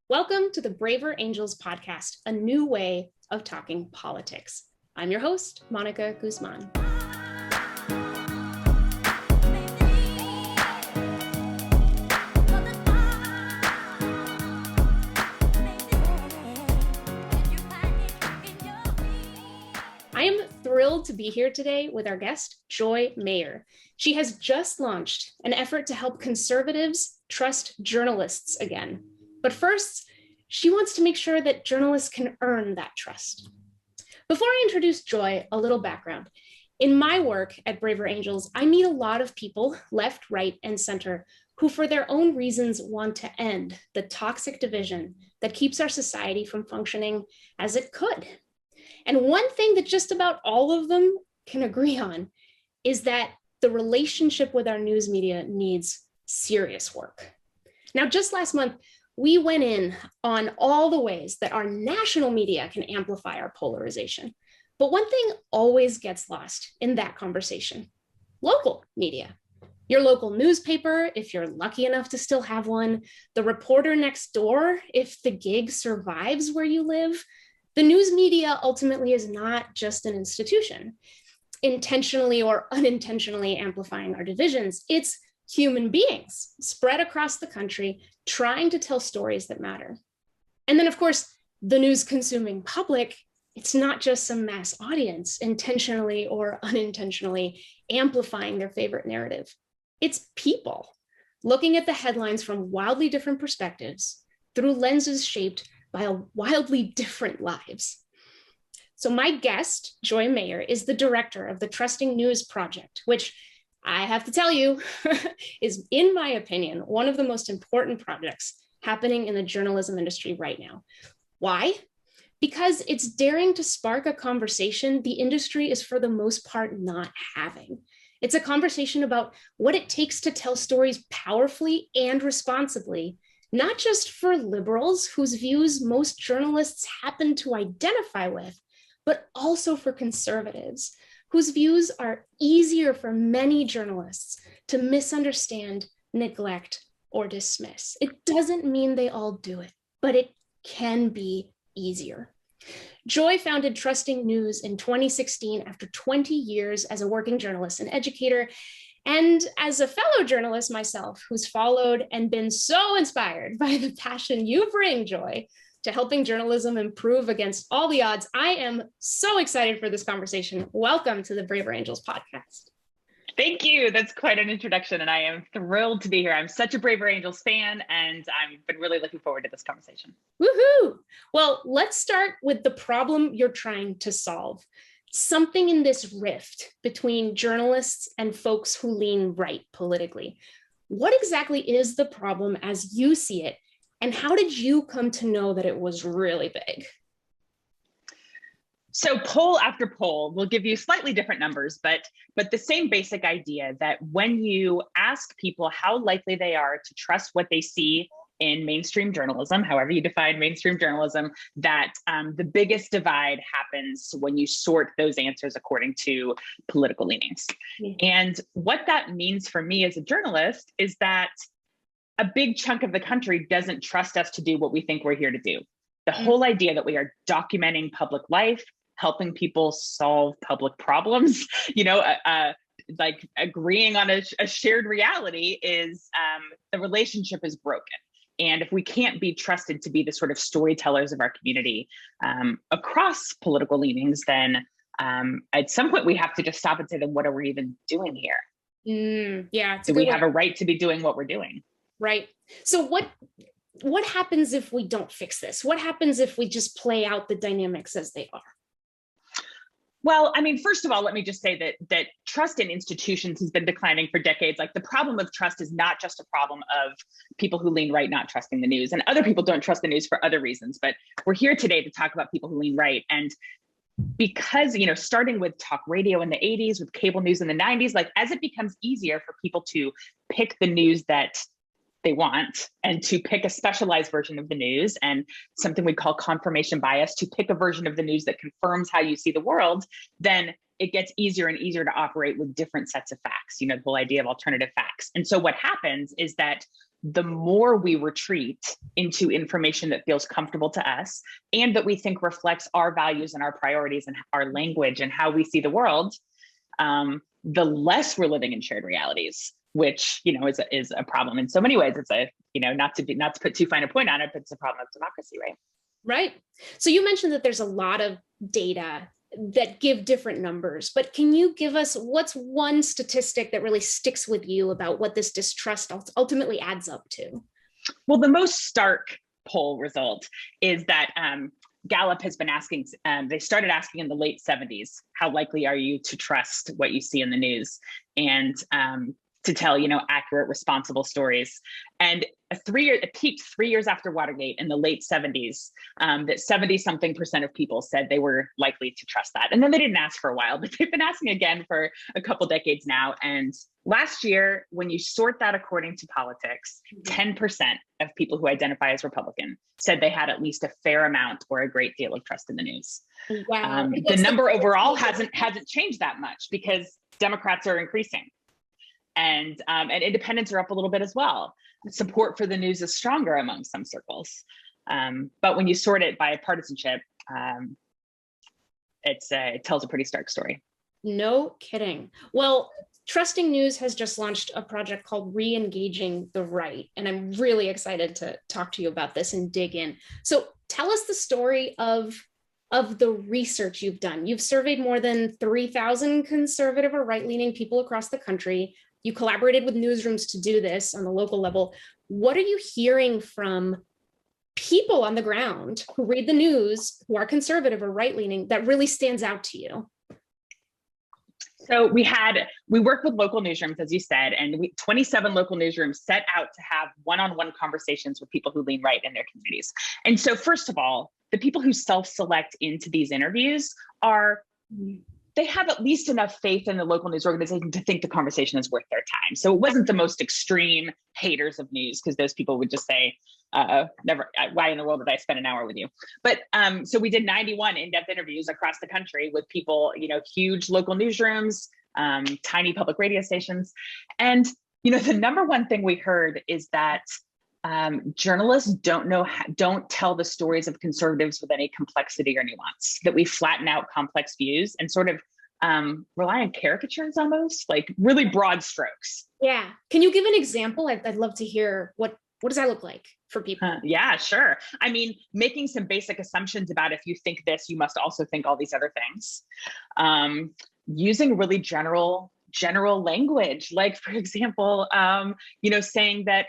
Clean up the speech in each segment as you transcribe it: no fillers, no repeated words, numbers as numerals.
Welcome to the Braver Angels podcast, a new way of talking politics. I'm your host, Mónica Guzmán. I am thrilled to be here today with our guest, Joy Mayer. She has just launched an effort to help conservatives trust journalists again. But first, she wants to make sure that journalists can earn that trust. Before I introduce Joy, a little background. In my work at Braver Angels, I meet a lot of people, left, right, and center, who for their own reasons want to end the toxic division that keeps our society from functioning as it could. And one thing that just about all of them can agree on is that the relationship with our news media needs serious work. Now, just last month, we went in on all the ways that our national media can amplify our polarization. But one thing always gets lost in that conversation: local media. Your local newspaper, if you're lucky enough to still have one, the reporter next door, if the gig survives where you live. The news media ultimately is not just an institution, intentionally or unintentionally amplifying our divisions. It's human beings spread across the country trying to tell stories that matter. And then, of course, the news consuming public, it's not just some mass audience intentionally or unintentionally amplifying their favorite narrative. It's people looking at the headlines from wildly different perspectives through lenses shaped by wildly different lives. So my guest, Joy Mayer, is the director of the Trusting News Project, which I have to tell you is, in my opinion, one of the most important projects happening in the journalism industry right now. Why? Because it's daring to spark a conversation the industry is for the most part not having. It's a conversation about what it takes to tell stories powerfully and responsibly, not just for liberals whose views most journalists happen to identify with, but also for conservatives whose views are easier for many journalists to misunderstand, neglect, or dismiss. It doesn't mean they all do it, but it can be easier. Joy founded Trusting News in 2016 after 20 years as a working journalist and educator, and as a fellow journalist myself, who's followed and been so inspired by the passion you bring, Joy, to helping journalism improve against all the odds. I am so excited for this conversation. Welcome to the Braver Angels podcast. Thank you. That's quite an introduction, and I am thrilled to be here. I'm such a Braver Angels fan, and I've been really looking forward to this conversation. Woohoo! Well, let's start with the problem you're trying to solve. Something in this rift between journalists and folks who lean right politically. What exactly is the problem as you see it? And how did you come to know that it was really big? So poll after poll will give you slightly different numbers, but the same basic idea that when you ask people how likely they are to trust what they see in mainstream journalism, however you define mainstream journalism, that the biggest divide happens when you sort those answers according to political leanings. And what that means for me as a journalist is that a big chunk of the country doesn't trust us to do what we think we're here to do. The whole idea that we are documenting public life, helping people solve public problems, like agreeing on a shared reality is the relationship is broken. And if we can't be trusted to be the sort of storytellers of our community across political leanings, then at some point we have to just stop and say, then what are we even doing here? Yeah. Do we have a right to be doing what we're doing? Right. So what happens if we don't fix this? What happens if we just play out the dynamics as they are? Well, I mean, first of all, let me just say that trust in institutions has been declining for decades. Like, the problem with trust is not just a problem of people who lean right not trusting the news, and other people don't trust the news for other reasons. But we're here today to talk about people who lean right. And because, starting with talk radio in the 80s, with cable news in the 90s, like, as it becomes easier for people to pick the news that they want and to pick a specialized version of the news, and something we call confirmation bias, to pick a version of the news that confirms how you see the world, then it gets easier and easier to operate with different sets of facts, the whole idea of alternative facts. And so what happens is that the more we retreat into information that feels comfortable to us and that we think reflects our values and our priorities and our language and how we see the world, the less we're living in shared realities, which, is a problem in so many ways. It's a, not to put too fine a point on it, but it's a problem of democracy, right? Right. So you mentioned that there's a lot of data that give different numbers, but can you give us what's one statistic that really sticks with you about what this distrust ultimately adds up to? Well, the most stark poll result is that Gallup has been asking, they started asking in the late 70s, how likely are you to trust what you see in the news and to tell, accurate, responsible stories. And it peaked 3 years after Watergate in the late 70s, that 70-something% of people said they were likely to trust that. And then they didn't ask for a while, but they've been asking again for a couple decades now. And last year, when you sort that according to politics, 10% of people who identify as Republican said they had at least a fair amount or a great deal of trust in the news. Wow. The number overall hasn't changed that much because Democrats are increasing. And independents are up a little bit as well. Support for the news is stronger among some circles. But when you sort it by partisanship, it tells a pretty stark story. No kidding. Well, Trusting News has just launched a project called Reengaging the Right. And I'm really excited to talk to you about this and dig in. So tell us the story of the research you've done. You've surveyed more than 3,000 conservative or right-leaning people across the country. You collaborated with newsrooms to do this on the local level. What are you hearing from people on the ground who read the news, who are conservative or right-leaning, that really stands out to you? So we worked with local newsrooms, as you said, and 27 local newsrooms set out to have one-on-one conversations with people who lean right in their communities. And so first of all, the people who self-select into these interviews they have at least enough faith in the local news organization to think the conversation is worth their time. So it wasn't the most extreme haters of news, because those people would just say, never, why in the world would I spend an hour with you? But so we did 91 in-depth interviews across the country with people, huge local newsrooms, tiny public radio stations. And, the number one thing we heard is that journalists don't tell the stories of conservatives with any complexity or nuance, that we flatten out complex views and sort of rely on caricatures, almost like really broad strokes. Yeah. Can you give an example? I'd love to hear what does that look like for people? Yeah, sure. I mean, making some basic assumptions about if you think this, you must also think all these other things. Using really general language, like, for example, saying that,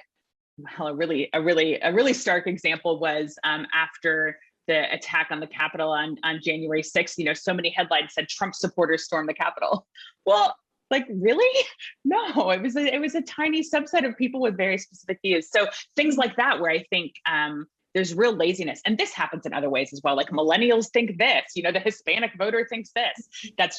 well, a really stark example was after the attack on the Capitol on January 6th, so many headlines said Trump supporters stormed the Capitol. Well, like, really? No, it was a tiny subset of people with very specific views. So things like that, where I think there's real laziness. And this happens in other ways as well. Like, millennials think this, the Hispanic voter thinks this.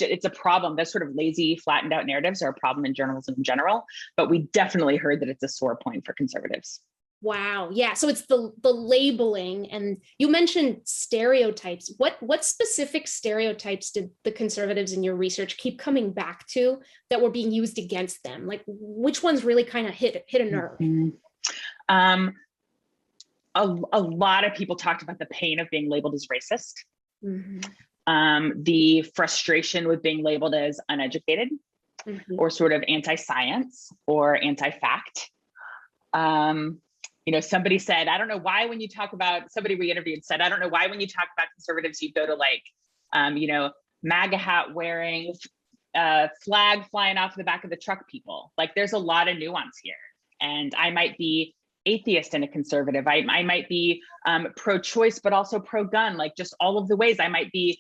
It's a problem. Those sort of lazy, flattened out narratives are a problem in journalism in general. But we definitely heard that it's a sore point for conservatives. Wow. Yeah. So it's the labeling. And you mentioned stereotypes. What specific stereotypes did the conservatives in your research keep coming back to that were being used against them? Like, which ones really kind of hit a nerve? Mm-hmm. A lot of people talked about the pain of being labeled as racist, the frustration with being labeled as uneducated, or sort of anti-science or anti-fact. Somebody said, I don't know why when you talk about, somebody we interviewed said, I don't know why when you talk about conservatives, you go to like, MAGA hat wearing, flag flying off the back of the truck people. Like, there's a lot of nuance here. And I might be atheist and a conservative. I might be pro-choice, but also pro-gun, like just all of the ways. I might be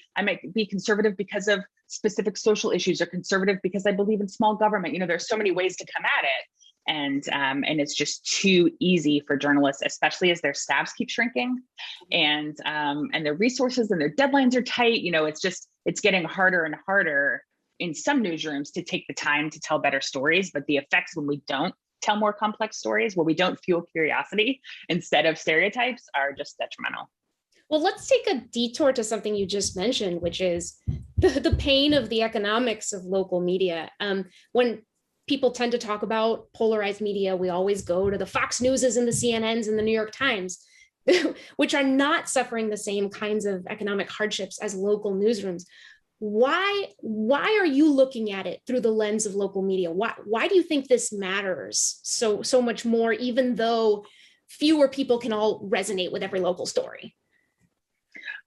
conservative because of specific social issues, or conservative because I believe in small government. There's so many ways to come at it. And it's just too easy for journalists, especially as their staffs keep shrinking and their resources and their deadlines are tight. It's getting harder and harder in some newsrooms to take the time to tell better stories. But the effects when we don't tell more complex stories, where we don't fuel curiosity instead of stereotypes, are just detrimental. Well, let's take a detour to something you just mentioned, which is the pain of the economics of local media. When people tend to talk about polarized media, we always go to the Fox Newses and the CNNs and the New York Times, which are not suffering the same kinds of economic hardships as local newsrooms. Why are you looking at it through the lens of local media? Why do you think this matters so much more, even though fewer people can all resonate with every local story?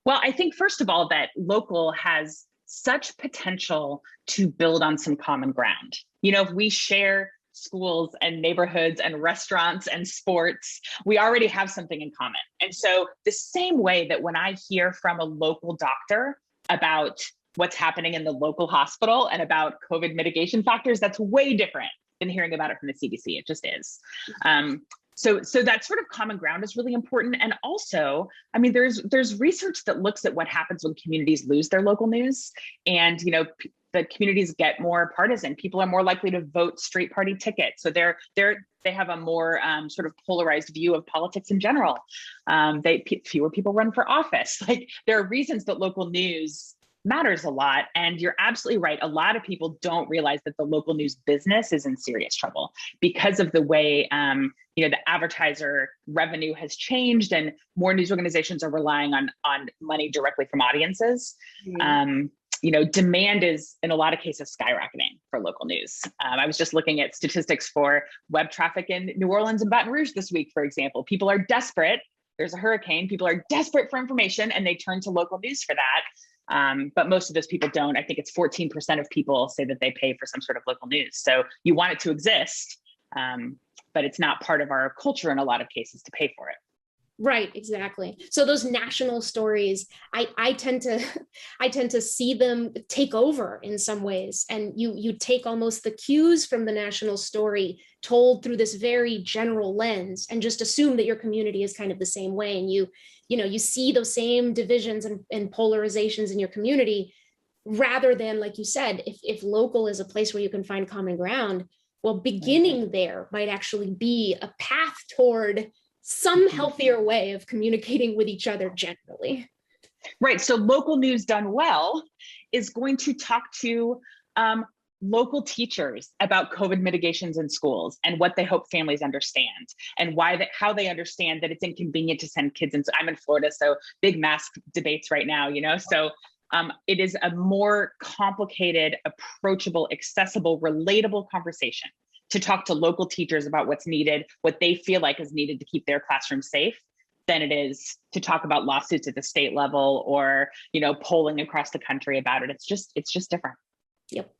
Well, I think first of all that local has such potential to build on some common ground. If we share schools and neighborhoods and restaurants and sports, we already have something in common. And so the same way that when I hear from a local doctor about what's happening in the local hospital and about COVID mitigation factors, that's way different than hearing about it from the CDC. It just is. So that sort of common ground is really important. And also, I mean, there's research that looks at what happens when communities lose their local news. And, the communities get more partisan. People are more likely to vote straight party tickets. So they have a more sort of polarized view of politics in general. Fewer people run for office. Like, there are reasons that local news matters a lot. And you're absolutely right. A lot of people don't realize that the local news business is in serious trouble because of the way, the advertiser revenue has changed, and more news organizations are relying on money directly from audiences. Demand is in a lot of cases skyrocketing for local news. I was just looking at statistics for web traffic in New Orleans and Baton Rouge this week, for example. People are desperate. There's a hurricane. People are desperate for information, and they turn to local news for that. But most of those people don't. I think it's 14% of people say that they pay for some sort of local news. So you want it to exist, but it's not part of our culture in a lot of cases to pay for it. Right, exactly. So those national stories, I tend to see them take over in some ways, and you take almost the cues from the national story told through this very general lens, and just assume that your community is kind of the same way, and you see those same divisions and polarizations in your community, rather than, like you said, if local is a place where you can find common ground, well, beginning there might actually be a path toward some healthier way of communicating with each other generally. Right. So local news done well is going to talk to local teachers about COVID mitigations in schools and what they hope families understand, and how they understand that it's inconvenient to send kids. And I'm in Florida, so big mask debates right now, So it is a more complicated, approachable, accessible, relatable conversation to talk to local teachers about what's needed, what they feel like is needed to keep their classroom safe, than it is to talk about lawsuits at the state level or, polling across the country about it. It's just different. Yep.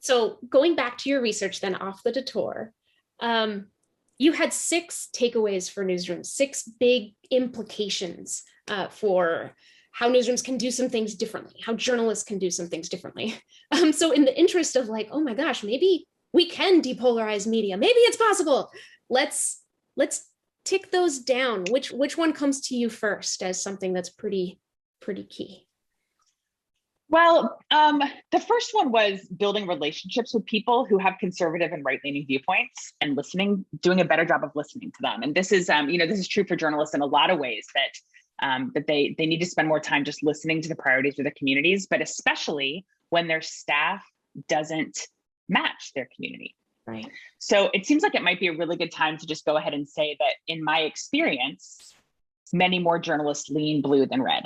So going back to your research then, off the detour, you had 6 takeaways for newsrooms, 6 big implications for how newsrooms can do some things differently, how journalists can do some things differently. So in the interest of like, oh my gosh, maybe we can depolarize media. Maybe it's possible. Let's tick those down. Which one comes to you first as something that's pretty key? Well, the first one was building relationships with people who have conservative and right-leaning viewpoints, and doing a better job of listening to them. And this is, this is true for journalists in a lot of ways, that they need to spend more time just listening to the priorities of the communities, but especially when their staff doesn't match their community. Right. So it seems like it might be a really good time to just go ahead and say that in my experience, many more journalists lean blue than red.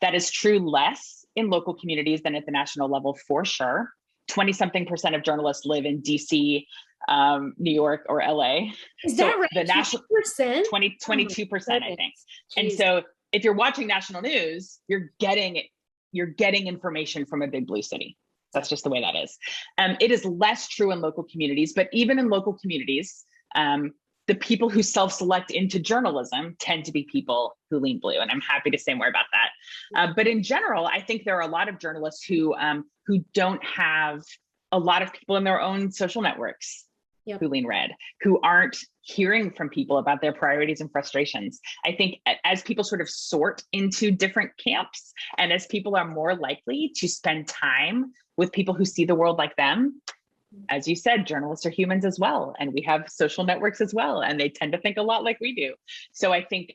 That is true less in local communities than at the national level, for sure. 20-something% of journalists live in DC, New York, or LA. Is that right? The national 22%, I think. Jeez. And so if you're watching national news, you're getting information from a big blue city. That's just the way that is. It is less true in local communities, but even in local communities, the people who self-select into journalism tend to be people who lean blue, and I'm happy to say more about that. But in general, I think there are a lot of journalists who don't have a lot of people in their own social networks who lean red, who aren't hearing from people about their priorities and frustrations. I think as people sort of sort into different camps, and as people are more likely to spend time with people who see the world like them, as you said, journalists are humans as well, and we have social networks as well, and they tend to think a lot like we do. So I think,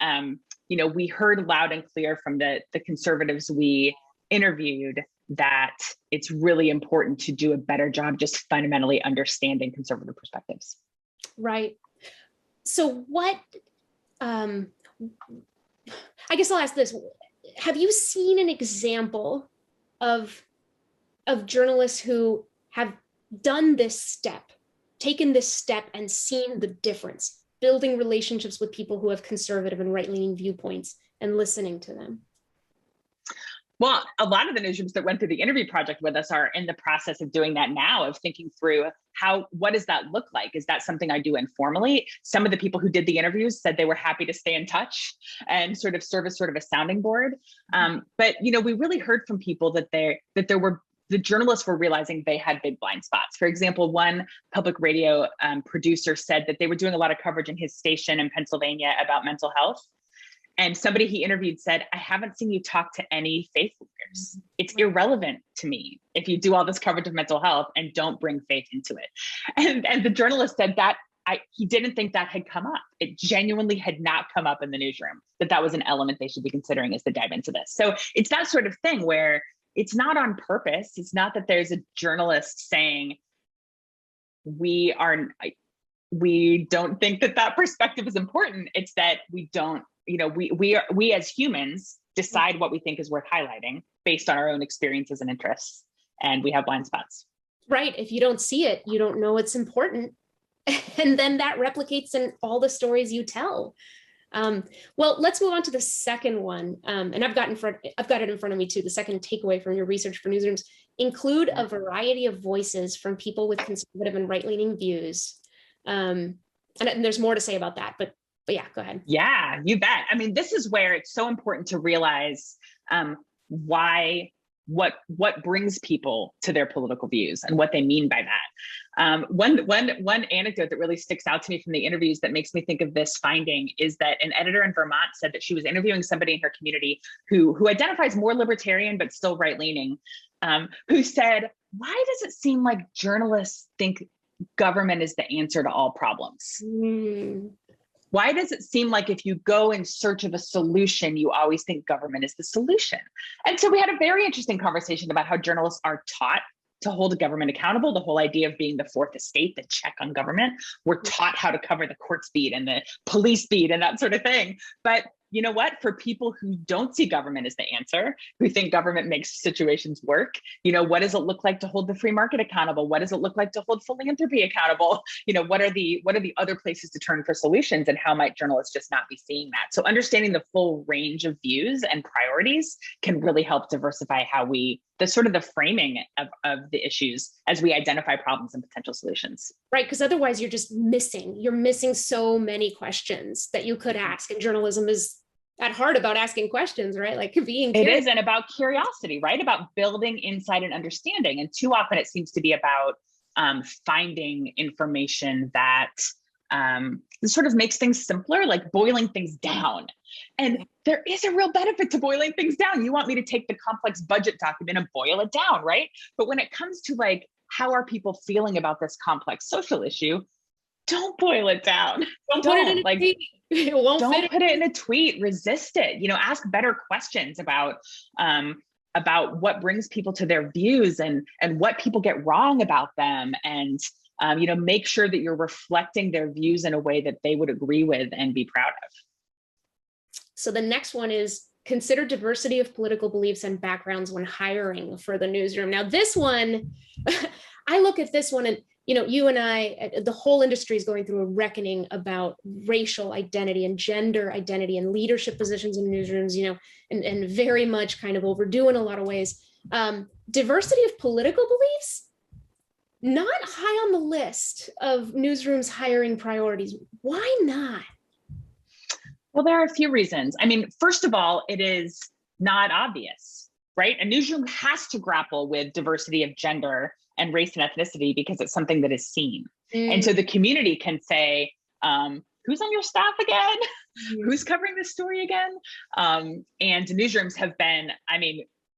we heard loud and clear from the conservatives we interviewed that it's really important to do a better job just fundamentally understanding conservative perspectives. Right. So what, I guess I'll ask this. Have you seen an example of journalists who have done this step, taken this step and seen the difference, building relationships with people who have conservative and right-leaning viewpoints and listening to them? Well, a lot of the newsrooms that went through the interview project with us are in the process of doing that now, of thinking through what does that look like? Is that something I do informally? Some of the people who did the interviews said they were happy to stay in touch and sort of serve as sort of a sounding board. But we really heard from people that the journalists were realizing they had big blind spots. For example, one public radio producer said that they were doing a lot of coverage in his station in Pennsylvania about mental health. And somebody he interviewed said, I haven't seen you talk to any faith leaders. It's irrelevant to me if you do all this coverage of mental health and don't bring faith into it. And the journalist said that he didn't think that had come up. It genuinely had not come up in the newsroom, that was an element they should be considering as they dive into this. So it's that sort of thing where it's not on purpose. It's not that there's a journalist saying, we don't think that perspective is important. It's that we don't, we as humans decide what we think is worth highlighting based on our own experiences and interests, and we have blind spots. Right. If you don't see it, you don't know it's important. And then that replicates in all the stories you tell. Well, let's move on to the second one. And I've got it in front of me too. The second takeaway from your research for newsrooms: include a variety of voices from people with conservative and right-leaning views. And there's more to say about that, but yeah, go ahead. Yeah, you bet. I mean, this is where it's so important to realize what brings people to their political views and what they mean by that. One anecdote that really sticks out to me from the interviews that makes me think of this finding is that an editor in Vermont said that she was interviewing somebody in her community who identifies more libertarian but still right-leaning, who said, why does it seem like journalists think government is the answer to all problems? Why does it seem like if you go in search of a solution, you always think government is the solution? And so we had a very interesting conversation about how journalists are taught to hold the government accountable, the whole idea of being the fourth estate, the check on government. We're taught how to cover the court beat and the police beat and that sort of thing. But you know what? For people who don't see government as the answer, who think government makes situations work, what does it look like to hold the free market accountable? What does it look like to hold philanthropy accountable? What are the other places to turn for solutions, and how might journalists just not be seeing that? So understanding the full range of views and priorities can really help diversify the sort of the framing of the issues as we identify problems and potential solutions. Right, because otherwise you're missing so many questions that you could ask, and journalism is at heart about asking questions, right? Like being curious. It is, and about curiosity, right? About building insight and understanding. And too often it seems to be about finding information that sort of makes things simpler, like boiling things down. And there is a real benefit to boiling things down. You want me to take the complex budget document and boil it down, right? But when it comes to like, how are people feeling about this complex social issue? Don't boil it down. Don't put it in a tweet. It won't don't fit put it in a tweet. Resist it. Ask better questions about what brings people to their views and what people get wrong about them, and make sure that you're reflecting their views in a way that they would agree with and be proud of. So the next one is consider diversity of political beliefs and backgrounds when hiring for the newsroom. Now, this one, I look at this one and, you and I, the whole industry is going through a reckoning about racial identity and gender identity and leadership positions in newsrooms, and very much kind of overdue in a lot of ways. Diversity of political beliefs, not high on the list of newsrooms hiring priorities. Why not? Well, there are a few reasons. I mean, first of all, it is not obvious, right? A newsroom has to grapple with diversity of gender and race and ethnicity because it's something that is seen. And so the community can say, who's on your staff again? Who's covering this story again? And newsrooms have been,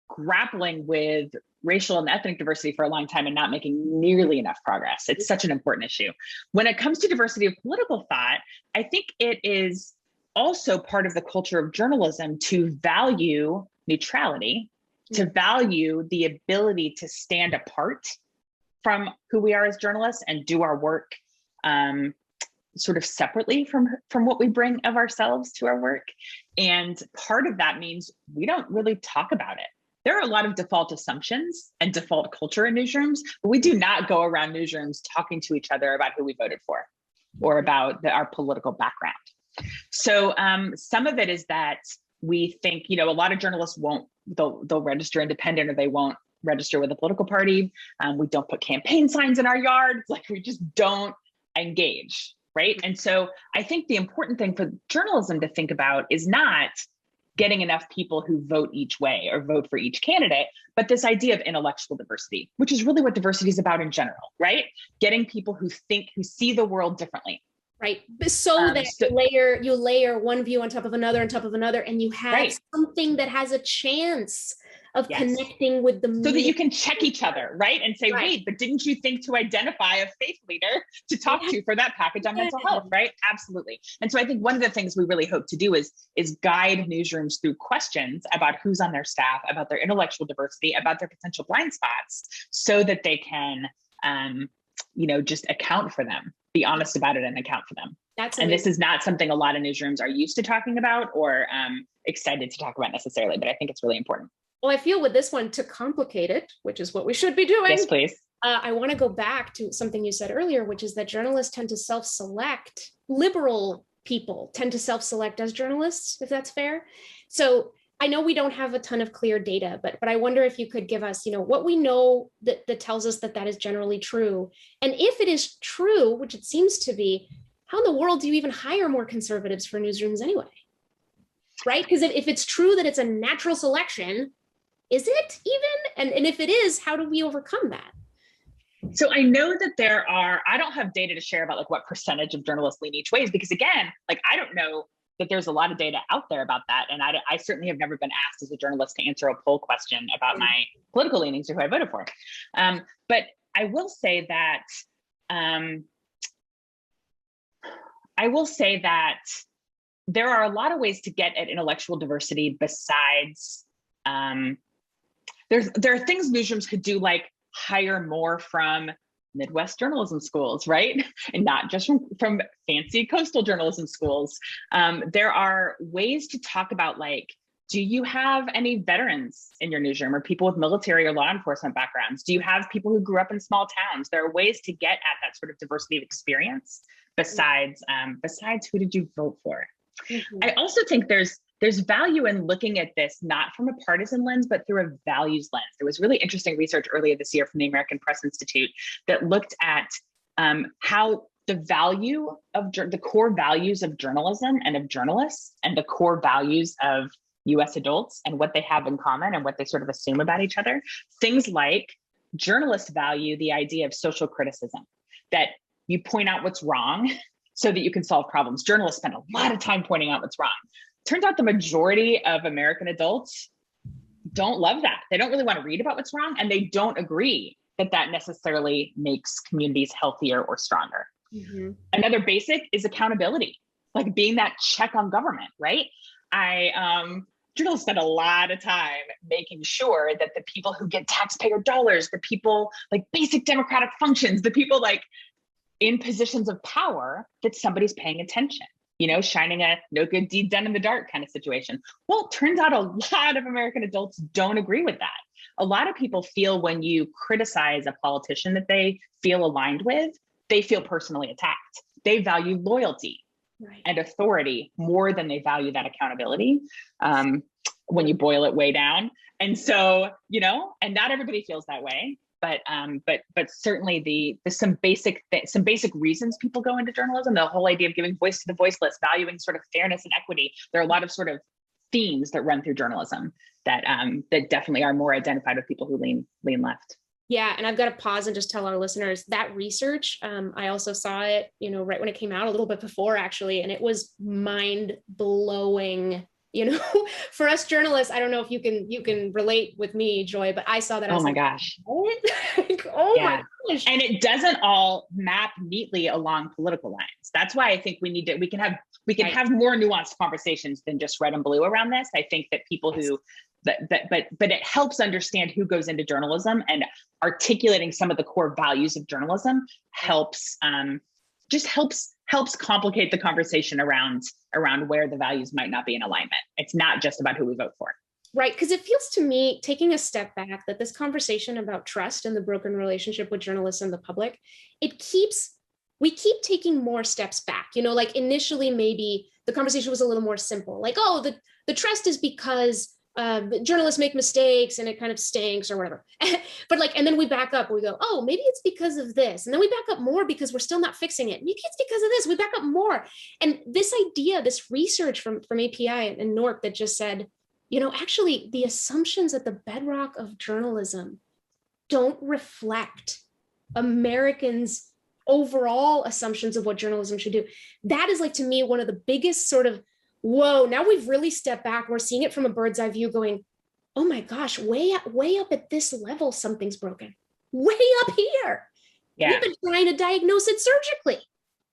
grappling with racial and ethnic diversity for a long time and not making nearly enough progress. It's such an important issue. When it comes to diversity of political thought, I think it is also part of the culture of journalism to value neutrality to value the ability to stand apart from who we are as journalists and do our work sort of separately from what we bring of ourselves to our work. And part of that means we don't really talk about it. There are a lot of default assumptions and default culture in newsrooms, but we do not go around newsrooms talking to each other about who we voted for or about our political background. So some of it is that we think, a lot of journalists they'll register independent, or they won't register with a political party. We don't put campaign signs in our yards. Like, we just don't engage, right? And so I think the important thing for journalism to think about is not getting enough people who vote each way or vote for each candidate, but this idea of intellectual diversity, which is really what diversity is about in general, right? Getting people who see the world differently. Right. So that you layer one view on top of another, and you have something that has a chance of connecting with the so that you can check each other, right? And say, wait, but didn't you think to identify a faith leader to talk to for that package on mental health, right? Absolutely. And so I think one of the things we really hope to do is guide newsrooms through questions about who's on their staff, about their intellectual diversity, about their potential blind spots, so that they can just account for them, be honest about it and account for them. And this is not something a lot of newsrooms are used to talking about or excited to talk about necessarily, but I think it's really important. Well, I feel with this one, to complicate it, which is what we should be doing. Yes, please. I want to go back to something you said earlier, which is that journalists tend to self-select. Liberal people tend to self-select as journalists, if that's fair. So I know we don't have a ton of clear data, but I wonder if you could give us, what we know that tells us that is generally true. And if it is true, which it seems to be, how in the world do you even hire more conservatives for newsrooms anyway? Right? Because if it's true that it's a natural selection, is it even? And if it is, how do we overcome that? So I know that I don't have data to share about what percentage of journalists lean each way, because again, I don't know that there's a lot of data out there about that. And I certainly have never been asked as a journalist to answer a poll question about my political leanings or who I voted for. But I will say that there are a lot of ways to get at intellectual diversity besides there are things newsrooms could do, like hire more from Midwest journalism schools, right? And not just from fancy coastal journalism schools. There are ways to talk about, do you have any veterans in your newsroom, or people with military or law enforcement backgrounds? Do you have people who grew up in small towns? There are ways to get at that sort of diversity of experience besides who did you vote for? Mm-hmm. I also think there's value in looking at this not from a partisan lens, but through a values lens. There was really interesting research earlier this year from the American Press Institute that looked at how the value of the core values of journalism and of journalists, and the core values of US adults, and what they have in common and what they sort of assume about each other. Things like journalists value the idea of social criticism, that you point out what's wrong so that you can solve problems. Journalists spend a lot of time pointing out what's wrong. Turns out the majority of American adults don't love that. They don't really want to read about what's wrong, and they don't agree that necessarily makes communities healthier or stronger. Mm-hmm. Another basic is accountability, like being that check on government, right? Journalists spend a lot of time making sure that the people who get taxpayer dollars, the people basic democratic functions, the people in positions of power, that somebody's paying attention. Shining a no good deed done in the dark kind of situation. Well, it turns out a lot of American adults don't agree with that. A lot of people feel when you criticize a politician that they feel aligned with, they feel personally attacked. They value loyalty and authority more than they value that accountability when you boil it way down. And so, and not everybody feels that way. But certainly some basic reasons people go into journalism, the whole idea of giving voice to the voiceless, valuing sort of fairness and equity. There are a lot of sort of themes that run through journalism that definitely are more identified with people who lean left. Yeah, and I've got to pause and just tell our listeners that research, I also saw it, right when it came out, a little bit before actually, and it was mind blowing. For us journalists, I don't know if you can relate with me, Joy, but I saw that. Oh my gosh. What? My gosh. And it doesn't all map neatly along political lines. That's why I think we can have more nuanced conversations than just red and blue around this. I think that people who but it helps understand who goes into journalism, and articulating some of the core values of journalism helps helps complicate the conversation around where the values might not be in alignment. It's not just about who we vote for. Right, because it feels to me, taking a step back, that this conversation about trust and the broken relationship with journalists and the public, we keep taking more steps back. Like initially, maybe the conversation was a little more simple, like, oh, the trust is because journalists make mistakes and it kind of stinks or whatever. But and then we back up, we go, oh, maybe it's because of this. And then we back up more because we're still not fixing it. Maybe it's because of this. We back up more. And this idea, this research from API and NORC that just said, actually, the assumptions at the bedrock of journalism don't reflect Americans' overall assumptions of what journalism should do. That is, like, to me, one of the biggest sort of, whoa, now we've really stepped back. We're seeing it from a bird's eye view going, oh my gosh, way up at this level, something's broken. Way up here. Yeah. We've been trying to diagnose it surgically.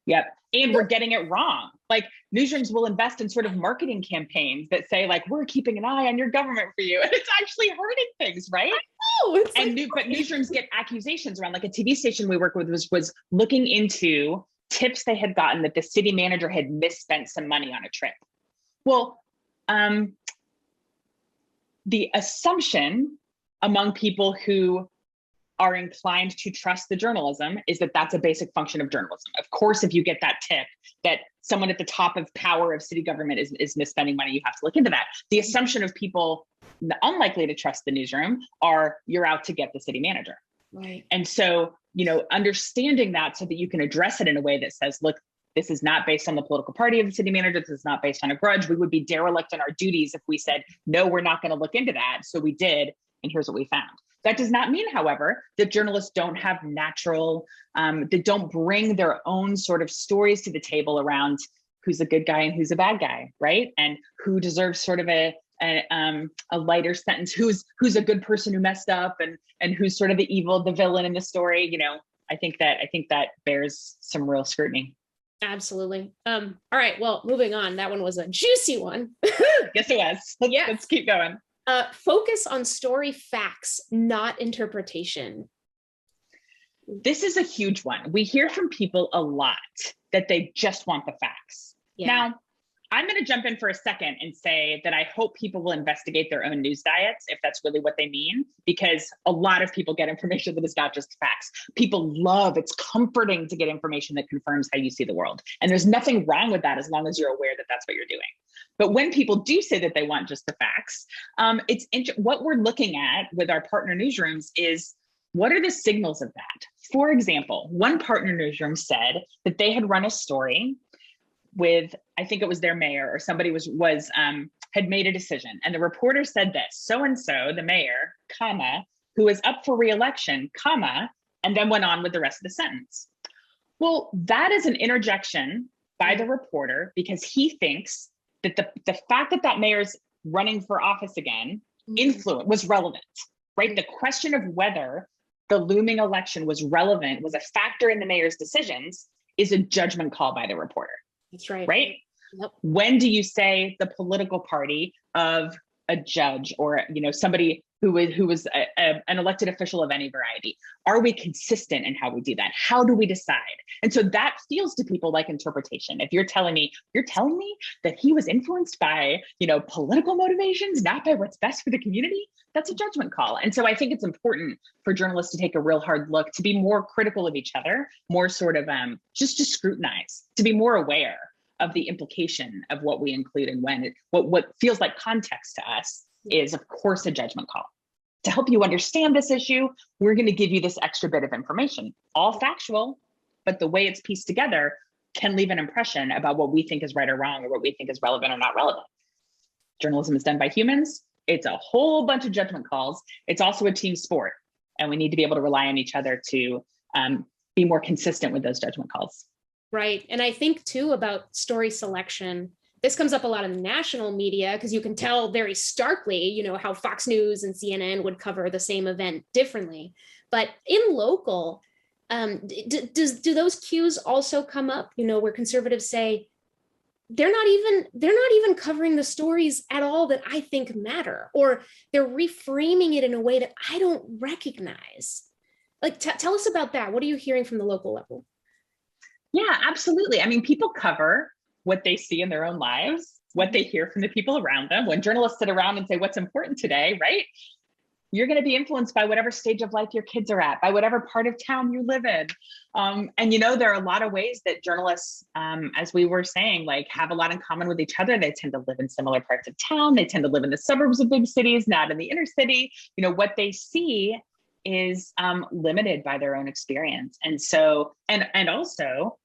Yep. And we're getting it wrong. Like, newsrooms will invest in sort of marketing campaigns that say, like, we're keeping an eye on your government for you. And it's actually hurting things, right? I know. But newsrooms get accusations around, like, a TV station we work with was looking into tips they had gotten that the city manager had misspent some money on a trip. Well, the assumption among people who are inclined to trust the journalism is that that's a basic function of journalism. Of course, if you get that tip that someone at the top of power of city government is misspending money, you have to look into that. The assumption of people unlikely to trust the newsroom are, you're out to get the city manager. Right. And so, understanding that so that you can address it in a way that says, look, this is not based on the political party of the city manager. This is not based on a grudge. We would be derelict in our duties if we said, no, we're not going to look into that. So we did, and here's what we found. That does not mean, however, that journalists don't have natural, that don't bring their own sort of stories to the table around who's a good guy and who's a bad guy, right? And who deserves sort of a lighter sentence, who's a good person who messed up, and who's sort of the villain in the story. I think that bears some real scrutiny. Absolutely. All right. Well, moving on. That one was a juicy one. Yes, it was. Let's keep going. Focus on story facts, not interpretation. This is a huge one. We hear from people a lot that they just want the facts. Yeah. Now, I'm going to jump in for a second and say that I hope people will investigate their own news diets, if that's really what they mean, because a lot of people get information that is not just facts. People it's comforting to get information that confirms how you see the world. And there's nothing wrong with that as long as you're aware that that's what you're doing. But when people do say that they want just the facts, what we're looking at with our partner newsrooms is, what are the signals of that? For example, one partner newsroom said that they had run a story with, I think it was their mayor or somebody had made a decision. And the reporter said this, so-and-so, the mayor, comma, who is up for re-election, comma, and then went on with the rest of the sentence. Well, that is an interjection by the reporter because he thinks that the fact that mayor's running for office again was relevant, right? The question of whether the looming election was relevant, was a factor in the mayor's decisions, is a judgment call by the reporter. That's right. Right? Yep. When do you say the political party of a judge or somebody who was an elected official of any variety? Are we consistent in how we do that? How do we decide? And so that feels to people like interpretation. If you're telling me that he was influenced by political motivations, not by what's best for the community, that's a judgment call. And so I think it's important for journalists to take a real hard look, to be more critical of each other, more sort of just to scrutinize, to be more aware of the implication of what we include and when. What feels like context to us is, of course, a judgment call. To help you understand this issue, we're going to give you this extra bit of information, all factual, but the way it's pieced together can leave an impression about what we think is right or wrong, or what we think is relevant or not relevant. Journalism is done by humans. It's a whole bunch of judgment calls. It's also a team sport, and we need to be able to rely on each other to be more consistent with those judgment calls. Right. And I think too about story selection. This comes up a lot in the national media because you can tell very starkly, how Fox News and CNN would cover the same event differently. But in local, do those cues also come up, where conservatives say, they're not even covering the stories at all that I think matter, or they're reframing it in a way that I don't recognize. Like, tell us about that. What are you hearing from the local level? Yeah, absolutely. I mean, people cover what they see in their own lives, what they hear from the people around them. When journalists sit around and say, what's important today, right? You're going to be influenced by whatever stage of life your kids are at, by whatever part of town you live in. And, there are a lot of ways that journalists, as we were saying, like have a lot in common with each other. They tend to live in similar parts of town. They tend to live in the suburbs of big cities, not in the inner city. What they see is limited by their own experience. And so, and also,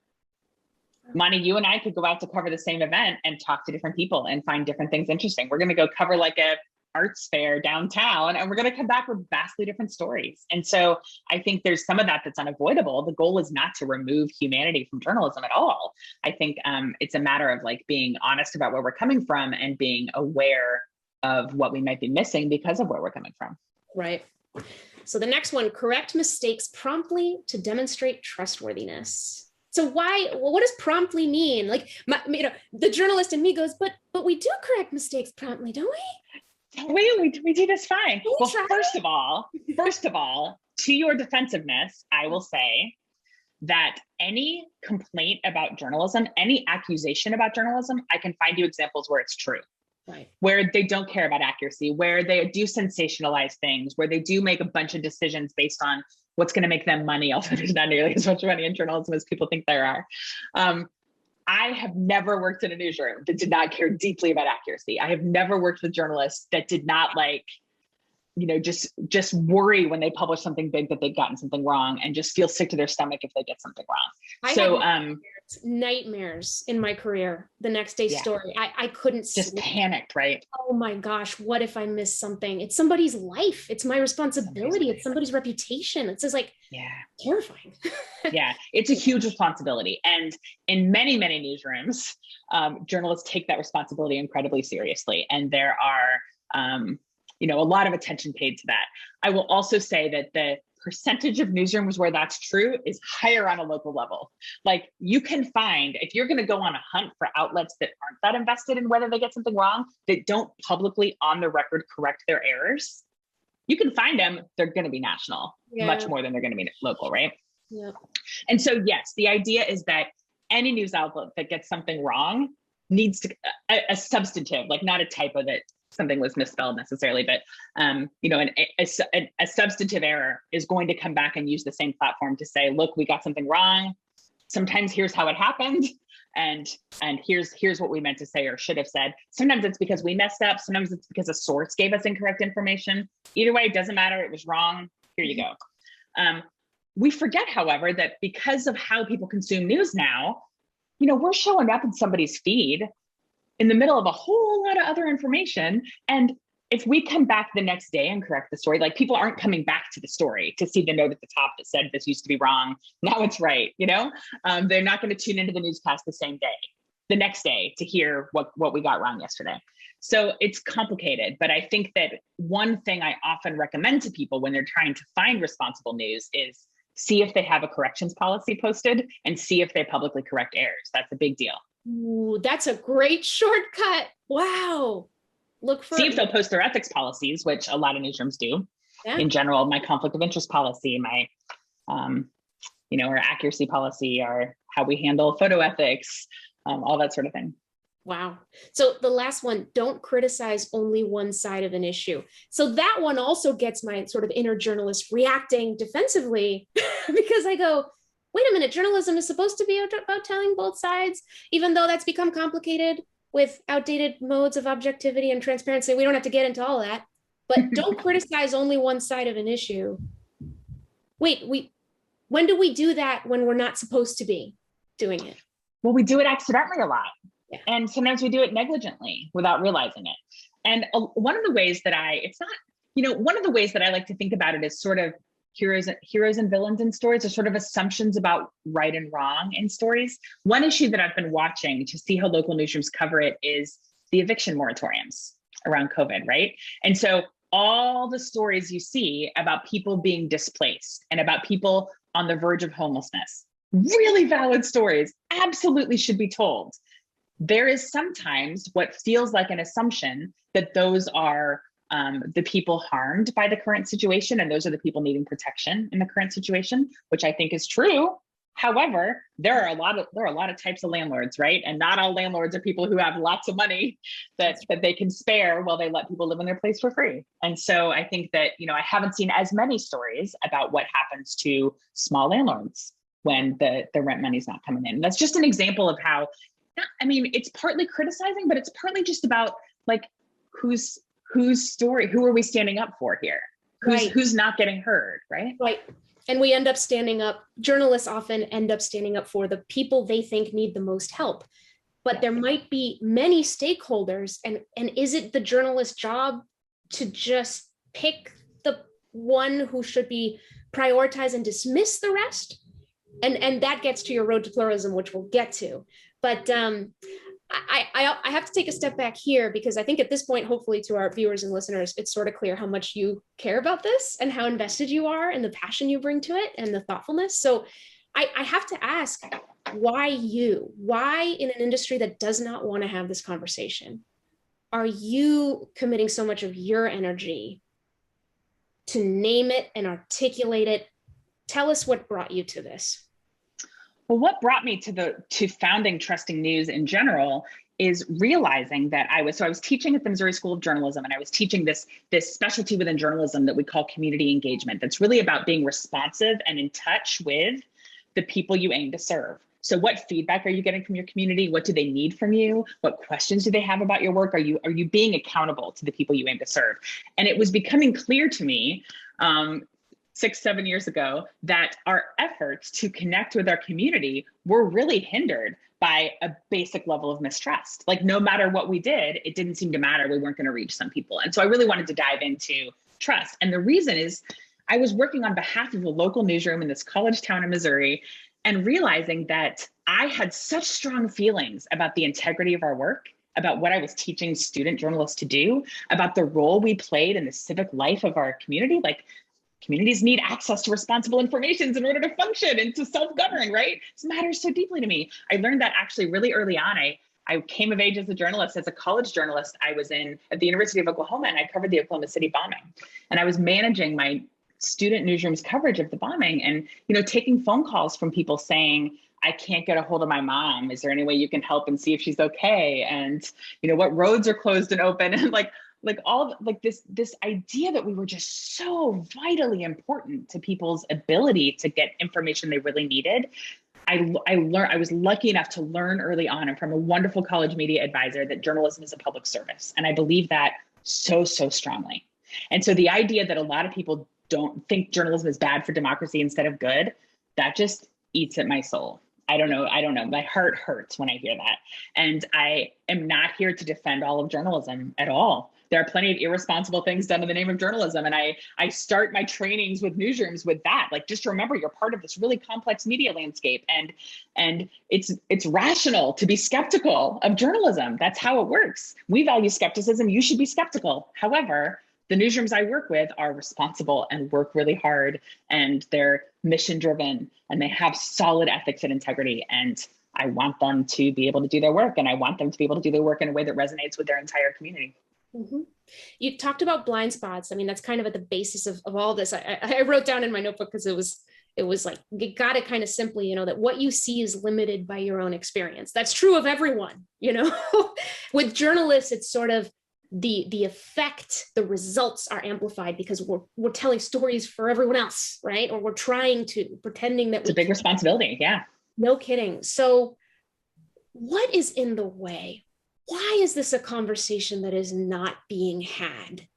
Monty, you and I could go out to cover the same event and talk to different people and find different things interesting. We're going to go cover like a arts fair downtown, and we're going to come back with vastly different stories. And so I think there's some of that that's unavoidable. The goal is not to remove humanity from journalism at all. I think it's a matter of like being honest about where we're coming from and being aware of what we might be missing because of where we're coming from. Right. So the next one, correct mistakes promptly to demonstrate trustworthiness. So what does promptly mean? Like, the journalist in me goes, but we do correct mistakes promptly, don't we? We do this fine. Well, first of all, to your defensiveness, I will say that any complaint about journalism, any accusation about journalism, I can find you examples where it's true. Right. Where they don't care about accuracy, where they do sensationalize things, where they do make a bunch of decisions based on what's going to make them money, although there's not nearly as much money in journalism as people think there are. I have never worked in a newsroom that did not care deeply about accuracy. I have never worked with journalists that did not just worry when they publish something big that they've gotten something wrong and just feel sick to their stomach if they get something wrong. I had nightmares in my career. The next day's story, I couldn't just sleep. Panicked, right? Oh my gosh, what if I miss something? It's somebody's life. It's my responsibility. It's somebody's reputation. It's just like, terrifying. Yeah, it's a huge responsibility. And in many, many newsrooms, journalists take that responsibility incredibly seriously. And there are, a lot of attention paid to that. I will also say that the percentage of newsrooms where that's true is higher on a local level. Like, you can find, if you're going to go on a hunt for outlets that aren't that invested in whether they get something wrong, that don't publicly on the record correct their errors, you can find them. They're going to be national, much more than they're going to be local, right? Yeah. And so, yes, the idea is that any news outlet that gets something wrong needs to, a substantive, like not a typo that something was misspelled necessarily, but a substantive error is going to come back and use the same platform to say, look, we got something wrong. Sometimes here's how it happened. And here's what we meant to say or should have said. Sometimes it's because we messed up. Sometimes it's because a source gave us incorrect information. Either way, it doesn't matter. It was wrong. Here you go. We forget, however, that because of how people consume news now, we're showing up in somebody's feed in the middle of a whole lot of other information. And if we come back the next day and correct the story, like, people aren't coming back to the story to see the note at the top that said this used to be wrong. Now it's right. They're not going to tune into the newscast the next day to hear what we got wrong yesterday. So it's complicated, but I think that one thing I often recommend to people when they're trying to find responsible news is see if they have a corrections policy posted and see if they publicly correct errors. That's a big deal. Ooh, that's a great shortcut. Wow. See if they'll post their ethics policies, which a lot of newsrooms do. Yeah. In general, my conflict of interest policy, my, our accuracy policy, our how we handle photo ethics, all that sort of thing. Wow. So the last one, don't criticize only one side of an issue. So that one also gets my sort of inner journalist reacting defensively because I go, wait a minute, journalism is supposed to be about telling both sides, even though that's become complicated with outdated modes of objectivity and transparency. We don't have to get into all that, but don't criticize only one side of an issue. Wait, when do we do that when we're not supposed to be doing it? Well, we do it accidentally a lot. Yeah. And sometimes we do it negligently without realizing it. And one of the ways that one of the ways that I like to think about it is sort of heroes and villains in stories, are sort of assumptions about right and wrong in stories. One issue that I've been watching to see how local newsrooms cover it is the eviction moratoriums around COVID, right? And so all the stories you see about people being displaced and about people on the verge of homelessness, really valid stories, absolutely should be told. there is sometimes what feels like an assumption that those are the people harmed by the current situation, and those are the people needing protection in the current situation, which I think is true. However, there are a lot of types of landlords, right? And not all landlords are people who have lots of money that they can spare while they let people live in their place for free. And so I think that, I haven't seen as many stories about what happens to small landlords when the rent money's not coming in. That's just an example of how, it's partly criticizing, but it's partly just about like whose story, who are we standing up for here? Who's not getting heard, right? Right. And we end up standing up, journalists often end up standing up for the people they think need the most help. But there might be many stakeholders, and is it the journalist's job to just pick the one who should be prioritized and dismiss the rest? And that gets to your road to pluralism, which we'll get to. But I have to take a step back here, because I think at this point, hopefully to our viewers and listeners, it's sort of clear how much you care about this and how invested you are and the passion you bring to it and the thoughtfulness. So I have to ask, why in an industry that does not want to have this conversation, are you committing so much of your energy to name it and articulate it? Tell us what brought you to this. Well, what brought me to founding Trusting News in general is realizing that I was teaching at the Missouri School of Journalism, and I was teaching this specialty within journalism that we call community engagement. That's really about being responsive and in touch with the people you aim to serve. So what feedback are you getting from your community? What do they need from you? What questions do they have about your work? Are you being accountable to the people you aim to serve? And it was becoming clear to me 6-7 years ago that our efforts to connect with our community were really hindered by a basic level of mistrust. Like, no matter what we did, it didn't seem to matter. We weren't going to reach some people. And so I really wanted to dive into trust. And the reason is I was working on behalf of a local newsroom in this college town in Missouri and realizing that I had such strong feelings about the integrity of our work, about what I was teaching student journalists to do, about the role we played in the civic life of our community. Like, communities need access to responsible information in order to function and to self-govern, right? This matters so deeply to me. I learned that actually really early on. I came of age as a journalist, as a college journalist. I was at the University of Oklahoma, and I covered the Oklahoma City bombing. And I was managing my student newsroom's coverage of the bombing, and taking phone calls from people saying, I can't get a hold of my mom. Is there any way you can help and see if she's okay? And what roads are closed and open? And this idea that we were just so vitally important to people's ability to get information they really needed. I was lucky enough to learn early on, and from a wonderful college media advisor, that journalism is a public service. And I believe that so strongly. And so the idea that a lot of people don't think journalism is bad for democracy instead of good, that just eats at my soul. I don't know. My heart hurts when I hear that. And I am not here to defend all of journalism at all. There are plenty of irresponsible things done in the name of journalism. And I start my trainings with newsrooms with that. Like, just remember, you're part of this really complex media landscape. And it's rational to be skeptical of journalism. That's how it works. We value skepticism. You should be skeptical. However, the newsrooms I work with are responsible and work really hard, and they're mission driven, and they have solid ethics and integrity. And I want them to be able to do their work, and I want them to be able to do their work in a way that resonates with their entire community. Mm-hmm. You talked about blind spots. I mean, that's kind of at the basis of all this. I wrote down in my notebook, because it was like, you got it kind of simply, that what you see is limited by your own experience. That's true of everyone, With journalists, it's sort of the effect, the results are amplified because we're telling stories for everyone else, right? Or we're pretending that it's a big responsibility. Yeah. No kidding. So what is in the way? Why is this a conversation that is not being had?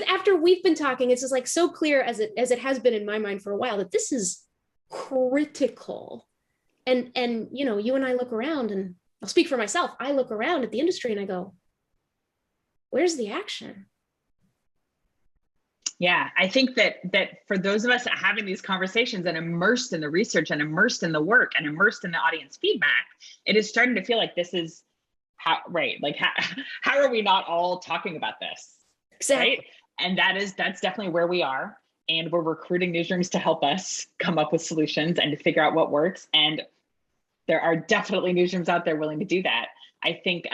After we've been talking, it's just like so clear as it has been in my mind for a while that this is critical. And you and I look around, and I'll speak for myself. I look around at the industry and I go, where's the action? Yeah, I think that for those of us having these conversations and immersed in the research and immersed in the work and immersed in the audience feedback, it is starting to feel like this is how are we not all talking about this? Exactly. Right? And that's definitely where we are. And we're recruiting newsrooms to help us come up with solutions and to figure out what works. And There are definitely newsrooms out there willing to do that. I think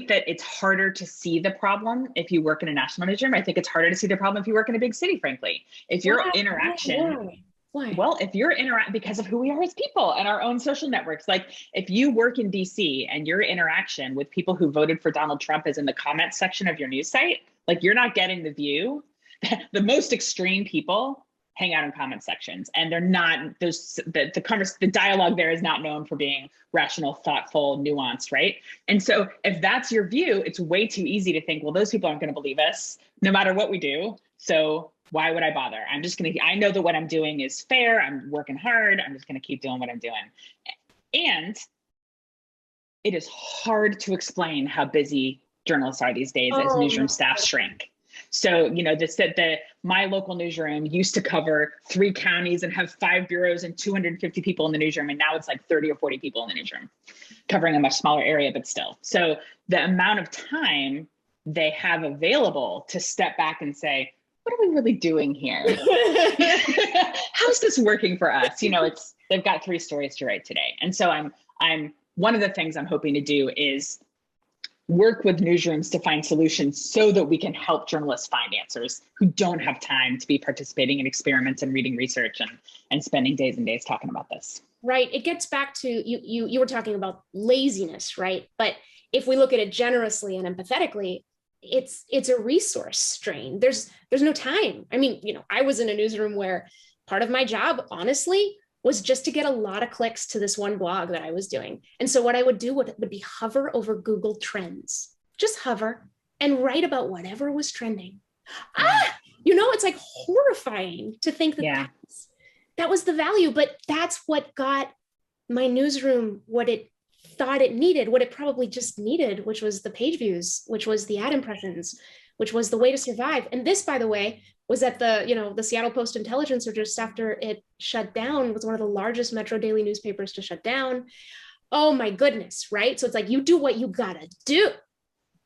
that it's harder to see the problem if you work in a national newsroom. I think it's harder to see the problem if you work in a big city, frankly. If your interaction, Why? well, if you're because of who we are as people and our own social networks. Like if you work in DC and your interaction with people who voted for Donald Trump is in the comments section of your news site, like you're not getting the view. The most extreme people hang out in comment sections, and they're not, there's the dialogue there is not known for being rational, thoughtful, nuanced, right? And so if that's your view, it's way too easy to think, well, those people aren't going to believe us no matter what we do. So why would I bother? I know that what I'm doing is fair. I'm working hard. I'm just going to keep doing what I'm doing. And it is hard to explain how busy journalists are these days as newsroom staff shrink. So, my local newsroom used to cover 3 counties and have 5 bureaus and 250 people in the newsroom. And now it's like 30 or 40 people in the newsroom, covering a much smaller area, but still. So the amount of time they have available to step back and say, what are we really doing here? How's this working for us? They've got 3 stories to write today. And so I'm one of the things I'm hoping to do is work with newsrooms to find solutions so that we can help journalists find answers who don't have time to be participating in experiments and reading research and spending days and days talking about this. Right. It gets back to you were talking about laziness, right? But if we look at it generously and empathetically, it's a resource strain. There's no time. I mean, I was in a newsroom where part of my job, honestly, was just to get a lot of clicks to this one blog that I was doing. And so what I would do would be hover over Google Trends, just hover and write about whatever was trending. It's like horrifying to think that that was the value, but that's what got my newsroom what it thought it needed, what it probably just needed, which was the page views, which was the ad impressions, which was the way to survive. And this, by the way, was at the Seattle Post Intelligencer just after it shut down, was one of the largest metro daily newspapers to shut down. Oh my goodness, right? So it's like, you do what you gotta do.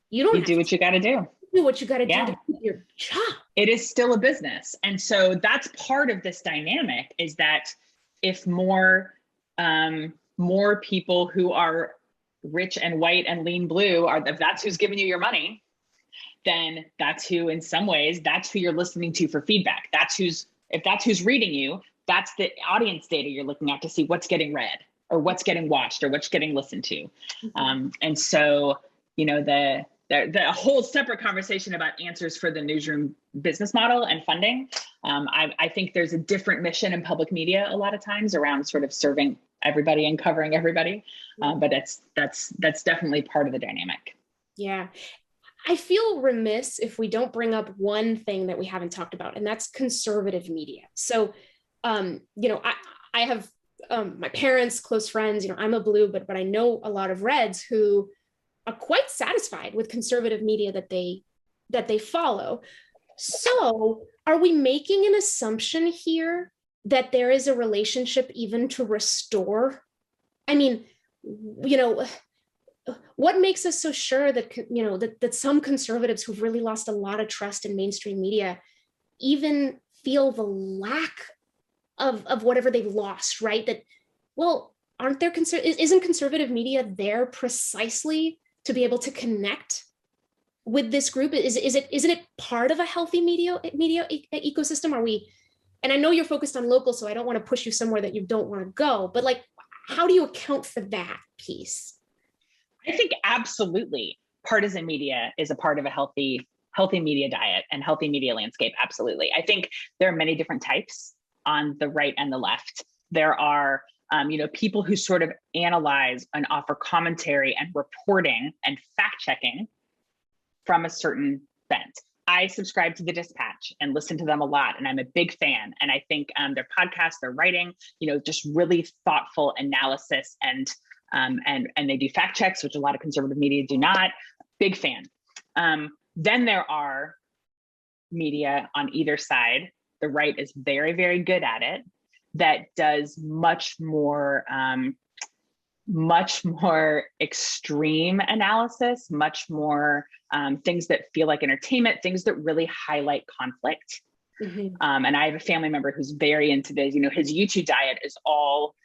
You do what you gotta do. Do what you gotta do to keep your job. It is still a business. And so that's part of this dynamic, is that if more people who are rich and white and lean blue if that's who's giving you your money, then that's who, in some ways, that's who you're listening to for feedback. If that's who's reading you, that's the audience data you're looking at to see what's getting read or what's getting watched or what's getting listened to. Mm-hmm. And so, the whole separate conversation about answers for the newsroom business model and funding. I think there's a different mission in public media a lot of times around sort of serving everybody and covering everybody. But that's definitely part of the dynamic. Yeah. I feel remiss if we don't bring up one thing that we haven't talked about, and that's conservative media. So, I have my parents, close friends, I'm a blue, but I know a lot of reds who are quite satisfied with conservative media that they follow. So are we making an assumption here that there is a relationship even to restore? I mean, what makes us so sure that, that some conservatives who've really lost a lot of trust in mainstream media even feel the lack of whatever they've lost, right? That, well, isn't conservative media there precisely to be able to connect with this group? Isn't it part of a healthy media ecosystem? Are we, and I know you're focused on local, so I don't want to push you somewhere that you don't want to go, but like, how do you account for that piece? I think absolutely partisan media is a part of a healthy media diet and healthy media landscape. Absolutely. I think there are many different types on the right and the left. There are, people who sort of analyze and offer commentary and reporting and fact checking from a certain bent. I subscribe to the Dispatch and listen to them a lot, and I'm a big fan. And I think their podcasts, their writing, just really thoughtful analysis and they do fact checks, which a lot of conservative media do not. Big fan. Then there are media on either side. The right is very, very good at it. That does much more extreme analysis, much more things that feel like entertainment, things that really highlight conflict. Mm-hmm. And I have a family member who's very into this. His YouTube diet is all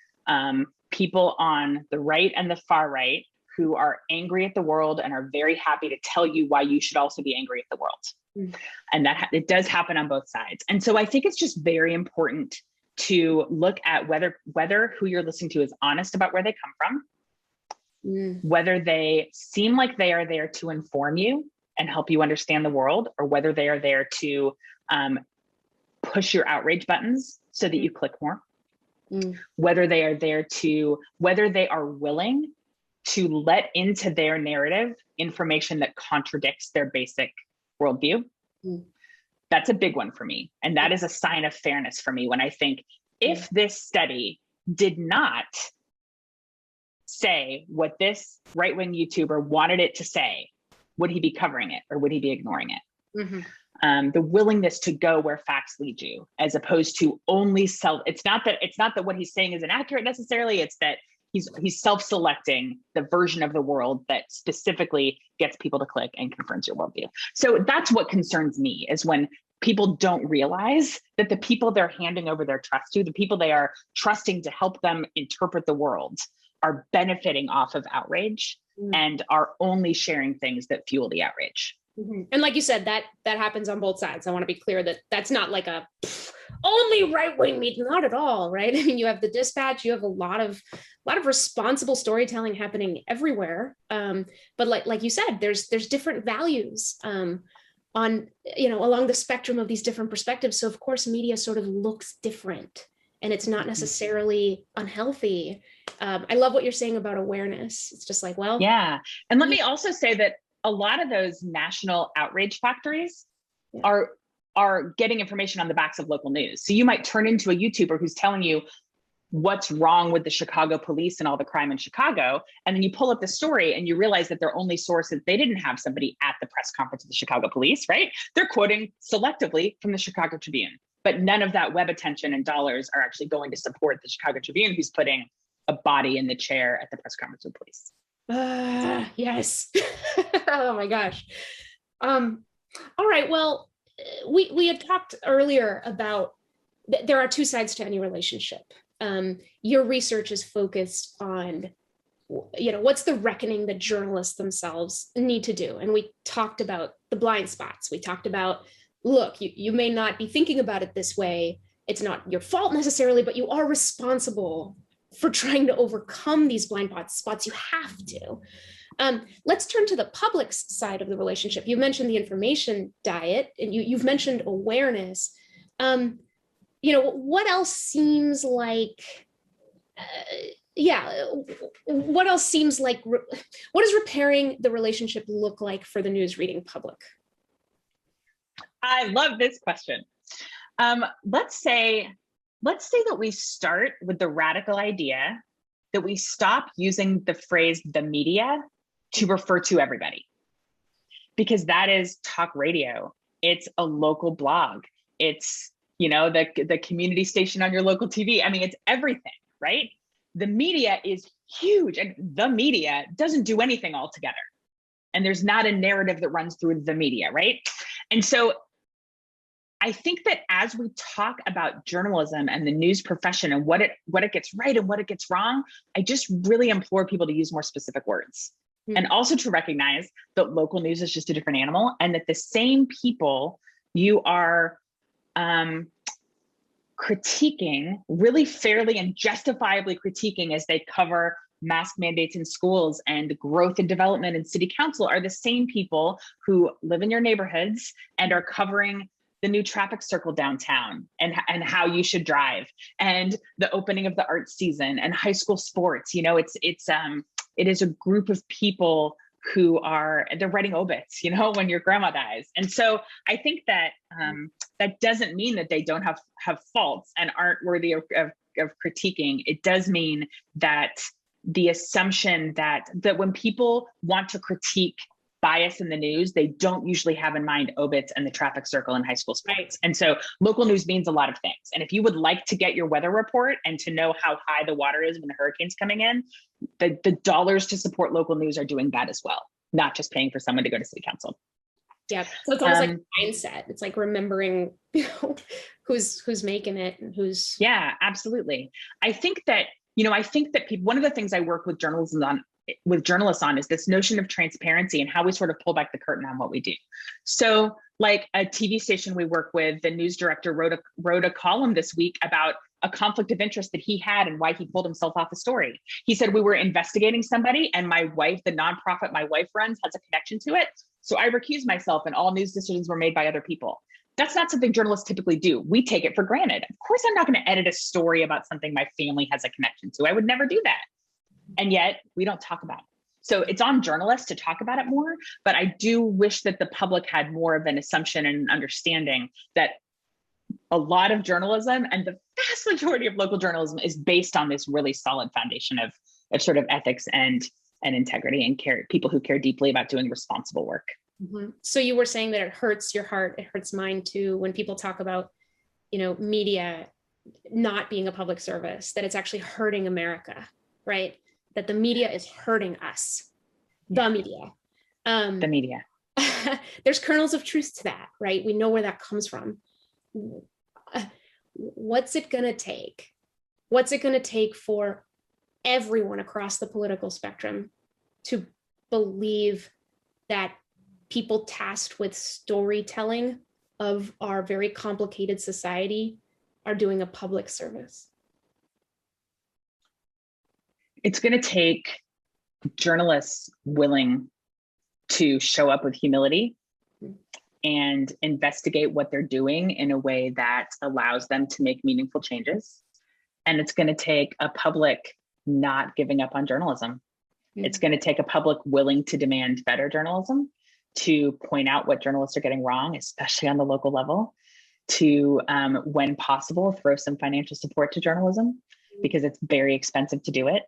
people on the right and the far right who are angry at the world and are very happy to tell you why you should also be angry at the world. And that it does happen on both sides. And so I think it's just very important to look at whether who you're listening to is honest about where they come from, whether they seem like they are there to inform you and help you understand the world, or whether they are there to push your outrage buttons so that you click more, whether they are there to, whether they are willing to let into their narrative information that contradicts their basic worldview. That's a big one for me. And that is a sign of fairness for me when I think, if this study did not say what this right-wing YouTuber wanted it to say, would he be covering it or would he be ignoring it? The willingness to go where facts lead you, as opposed to only it's not that what he's saying is inaccurate necessarily, it's that he's self-selecting the version of the world that specifically gets people to click and confirms your worldview. So that's what concerns me, is when people don't realize that the people they're handing over their trust to, the people they are trusting to help them interpret the world, are benefiting off of outrage and are only sharing things that fuel the outrage. And like you said, that happens on both sides. I want to be clear that that's not like a only right-wing media, not at all, right? I mean, you have the Dispatch, you have a lot of responsible storytelling happening everywhere. But like you said, there's different values on, along the spectrum of these different perspectives. So of course, media sort of looks different, and it's not necessarily unhealthy. I love what you're saying about awareness. It's just like, well, yeah. And let me also say that a lot of those national outrage factories are getting information on the backs of local news. So you might turn into a YouTuber who's telling you what's wrong with the Chicago police and all the crime in Chicago. And then you pull up the story and you realize that their only sources, they didn't have somebody at the press conference of the Chicago police, right? They're quoting selectively from the Chicago Tribune, but none of that web attention and dollars are actually going to support the Chicago Tribune, who's putting a body in the chair at the press conference of police. Yes. Oh my gosh. All right. Well, we had talked earlier about there are two sides to any relationship. Your research is focused on, what's the reckoning that journalists themselves need to do. And we talked about the blind spots. We talked about, look, you may not be thinking about it this way. It's not your fault necessarily, but you are responsible for trying to overcome these blind spots. You have to. Let's turn to the public's side of the relationship. You mentioned the information diet, and you've mentioned awareness. What else seems like, what else seems like, what does repairing the relationship look like for the news reading public? I love this question. Let's say that we start with the radical idea that we stop using the phrase the media to refer to everybody, because that is talk radio. It's a local blog. It's, the community station on your local TV. I mean, it's everything, right? The media is huge, and the media doesn't do anything altogether. And there's not a narrative that runs through the media, right? And so I think that as we talk about journalism and the news profession and what it gets right and what it gets wrong, I just really implore people to use more specific words. And also to recognize that local news is just a different animal, and that the same people you are critiquing, really fairly and justifiably critiquing as they cover mask mandates in schools and growth and development in city council, are the same people who live in your neighborhoods and are covering the new traffic circle downtown and how you should drive, and the opening of the art season and high school sports. It is a group of people who they're writing obits, when your grandma dies. And so I think that that doesn't mean that they don't have faults and aren't worthy of critiquing. It does mean that the assumption that when people want to critique bias in the news, they don't usually have in mind obits and the traffic circle and high school sports. Right. And so local news means a lot of things. And if you would like to get your weather report and to know how high the water is when the hurricane's coming in, the dollars to support local news are doing that as well, not just paying for someone to go to city council. Yeah. So it's almost like mindset. It's like remembering, who's making it and who's. Yeah, absolutely. I think that I think that one of the things I work with journalists on is this notion of transparency and how we sort of pull back the curtain on what we do. So like a TV station we work with, the news director wrote a column this week about a conflict of interest that he had and why he pulled himself off the story. He said, we were investigating somebody and my wife, the nonprofit my wife runs, has a connection to it. So I recused myself and all news decisions were made by other people. That's not something journalists typically do. We take it for granted. Of course, I'm not going to edit a story about something my family has a connection to. I would never do that. And yet we don't talk about it. So it's on journalists to talk about it more, but I do wish that the public had more of an assumption and understanding that a lot of journalism and the vast majority of local journalism is based on this really solid foundation of sort of ethics and integrity and care, people who care deeply about doing responsible work. Mm-hmm. So you were saying that it hurts your heart, it hurts mine too, when people talk about, media not being a public service, that it's actually hurting America, right? That the media is hurting us, the media. The media. There's kernels of truth to that, right? We know where that comes from. What's it going to take? What's it going to take for everyone across the political spectrum to believe that people tasked with storytelling of our very complicated society are doing a public service? It's going to take journalists willing to show up with humility and investigate what they're doing in a way that allows them to make meaningful changes. And it's going to take a public not giving up on journalism. Mm-hmm. It's going to take a public willing to demand better journalism, to point out what journalists are getting wrong, especially on the local level, to, when possible, throw some financial support to journalism, because it's very expensive to do it.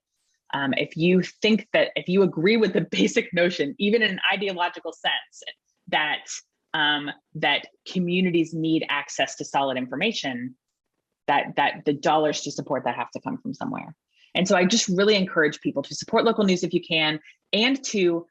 If you agree with the basic notion, even in an ideological sense, that communities need access to solid information, that the dollars to support that have to come from somewhere. And so I just really encourage people to support local news if you can, and to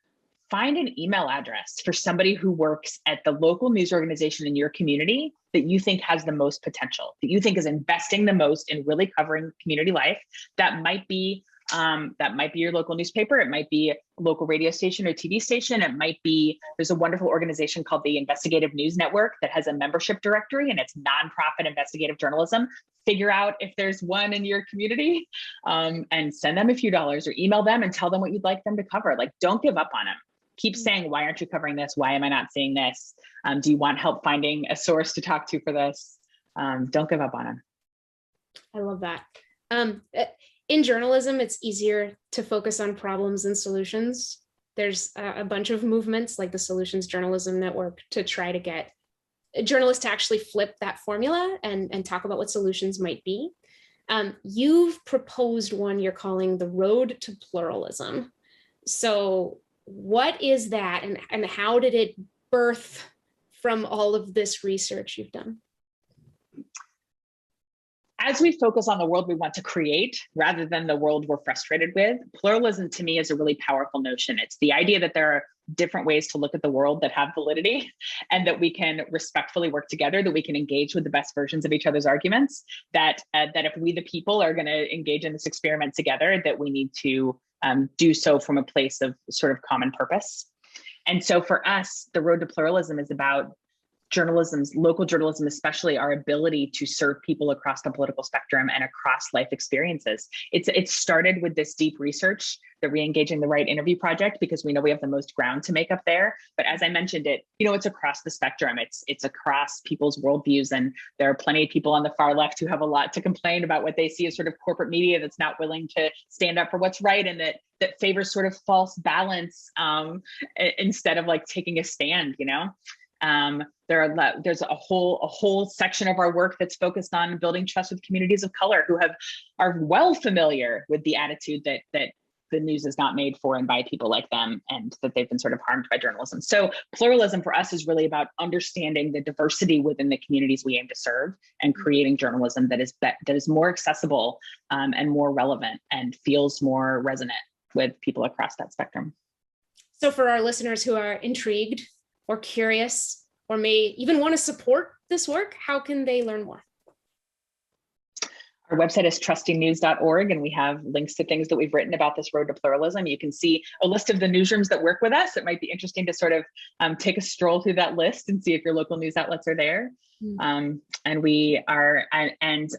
find an email address for somebody who works at the local news organization in your community that you think has the most potential, that you think is investing the most in really covering community life. That might be your local newspaper. It might be a local radio station or TV station. It might be, there's a wonderful organization called the Investigative News Network that has a membership directory, and it's nonprofit investigative journalism. Figure out if there's one in your community, and send them a few dollars, or email them and tell them what you'd like them to cover. Like, don't give up on them. Keep saying, why aren't you covering this? Why am I not seeing this? Do you want help finding a source to talk to for this? Don't give up on them. I love that. In journalism, it's easier to focus on problems and solutions. There's a bunch of movements like the Solutions Journalism Network to try to get journalists to actually flip that formula and talk about what solutions might be. You've proposed one you're calling the Road to Pluralism. So what is that, and how did it birth from all of this research you've done? As we focus on the world we want to create rather than the world we're frustrated with, pluralism to me is a really powerful notion. It's the idea that there are different ways to look at the world that have validity, and that we can respectfully work together, that we can engage with the best versions of each other's arguments, that if we the people are going to engage in this experiment together, that we need to do so from a place of sort of common purpose. And so for us, the road to pluralism is about local journalism, especially our ability to serve people across the political spectrum and across life experiences. It started with this deep research, the Reengaging the Right interview project, because we know we have the most ground to make up there. But as I mentioned, it's across the spectrum. It's across people's worldviews. And there are plenty of people on the far left who have a lot to complain about what they see as sort of corporate media that's not willing to stand up for what's right, and that favors sort of false balance instead of like taking a stand, There's a whole section of our work that's focused on building trust with communities of color who are well familiar with the attitude that the news is not made for and by people like them, and that they've been sort of harmed by journalism. So pluralism for us is really about understanding the diversity within the communities we aim to serve, and creating journalism that is more accessible and more relevant and feels more resonant with people across that spectrum. So for our listeners who are intrigued or curious, or may even want to support this work, how can they learn more? Our website is trustingnews.org, and we have links to things that we've written about this road to pluralism. You can see a list of the newsrooms that work with us. It might be interesting to sort of take a stroll through that list and see if your local news outlets are there. And we are, and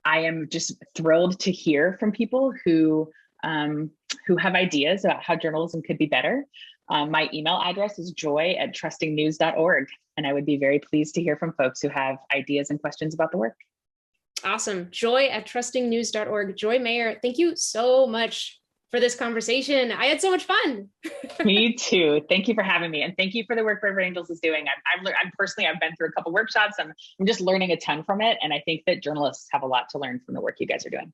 I am just thrilled to hear from people who have ideas about how journalism could be better. My email address is joy@trustingnews.org, and I would be very pleased to hear from folks who have ideas and questions about the work. Awesome. Joy@trustingnews.org. Joy Mayer, thank you so much for this conversation. I had so much fun. Me too. Thank you for having me. And thank you for the work Brave Angels is doing. I'm personally, I've been through a couple workshops. I'm just learning a ton from it. And I think that journalists have a lot to learn from the work you guys are doing.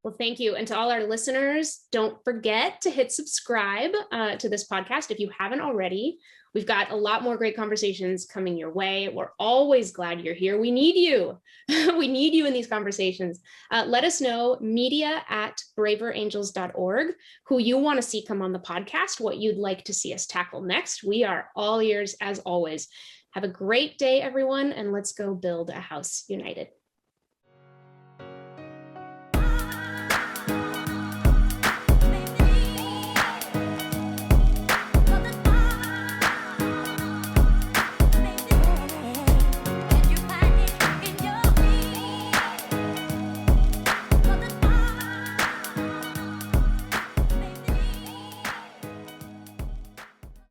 Well, thank you. And to all our listeners, don't forget to hit subscribe to this podcast if you haven't already. We've got a lot more great conversations coming your way. We're always glad you're here. We need you. We need you in these conversations. Let us know, media@braverangels.org, who you want to see come on the podcast, what you'd like to see us tackle next. We are all ears as always. Have a great day, everyone, and let's go build a house united.